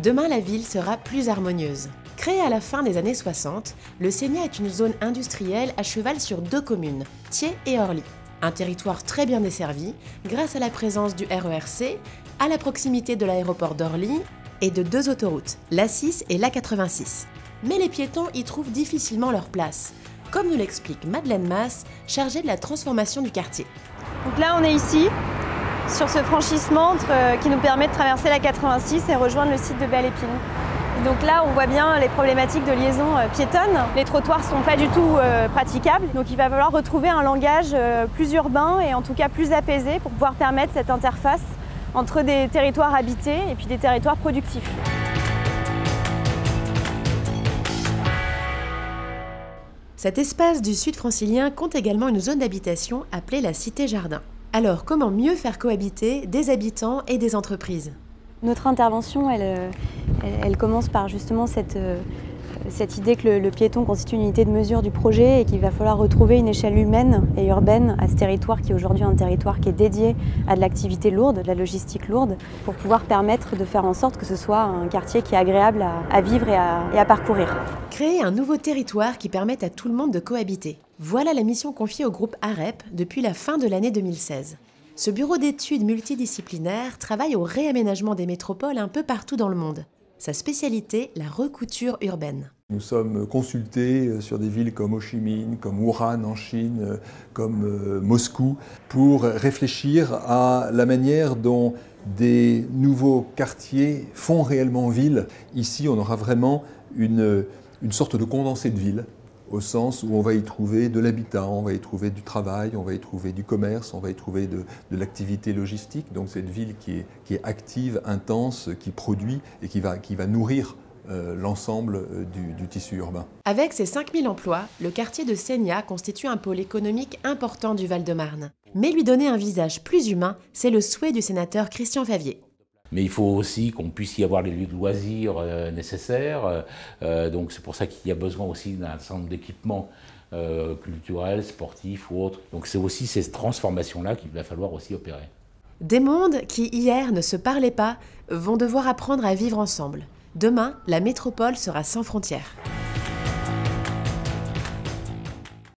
Demain, la ville sera plus harmonieuse. Créé à la fin des années 60, le Sénia est une zone industrielle à cheval sur 2 communes, Thiais et Orly. Un territoire très bien desservi grâce à la présence du RER C, à la proximité de l'aéroport d'Orly et de 2 autoroutes, l'A6 et l'A86. Mais les piétons y trouvent difficilement leur place, comme nous l'explique Madeleine Masse, chargée de la transformation du quartier. Donc là, on est ici, sur ce franchissement qui nous permet de traverser la 86 et rejoindre le site de Belle-Épine. Donc là, on voit bien les problématiques de liaison piétonne. Les trottoirs ne sont pas du tout praticables. Donc il va falloir retrouver un langage plus urbain et en tout cas plus apaisé pour pouvoir permettre cette interface entre des territoires habités et puis des territoires productifs. Cet espace du sud francilien compte également une zone d'habitation appelée la Cité Jardin. Alors comment mieux faire cohabiter des habitants et des entreprises ? Notre intervention, elle commence par justement cette idée que le piéton constitue une unité de mesure du projet et qu'il va falloir retrouver une échelle humaine et urbaine à ce territoire qui est aujourd'hui un territoire qui est dédié à de l'activité lourde, de la logistique lourde, pour pouvoir permettre de faire en sorte que ce soit un quartier qui est agréable à vivre et à parcourir. Créer un nouveau territoire qui permette à tout le monde de cohabiter. Voilà la mission confiée au groupe AREP depuis la fin de l'année 2016. Ce bureau d'études multidisciplinaire travaille au réaménagement des métropoles un peu partout dans le monde. Sa spécialité, la recouture urbaine. Nous sommes consultés sur des villes comme Ho Chi Minh, comme Wuhan en Chine, comme Moscou, pour réfléchir à la manière dont des nouveaux quartiers font réellement ville. Ici, on aura vraiment une sorte de condensé de ville, au sens où on va y trouver de l'habitat, on va y trouver du travail, on va y trouver du commerce, on va y trouver de l'activité logistique. Donc cette ville qui est active, intense, qui produit et qui va nourrir l'ensemble du tissu urbain. Avec ses 5000 emplois, le quartier de Sénia constitue un pôle économique important du Val-de-Marne. Mais lui donner un visage plus humain, c'est le souhait du sénateur Christian Favier. Mais il faut aussi qu'on puisse y avoir les lieux de loisirs nécessaires. Donc c'est pour ça qu'il y a besoin aussi d'un centre d'équipement culturel, sportif ou autre. Donc c'est aussi ces transformations-là qu'il va falloir aussi opérer. Des mondes qui, hier, ne se parlaient pas, vont devoir apprendre à vivre ensemble. Demain, la métropole sera sans frontières.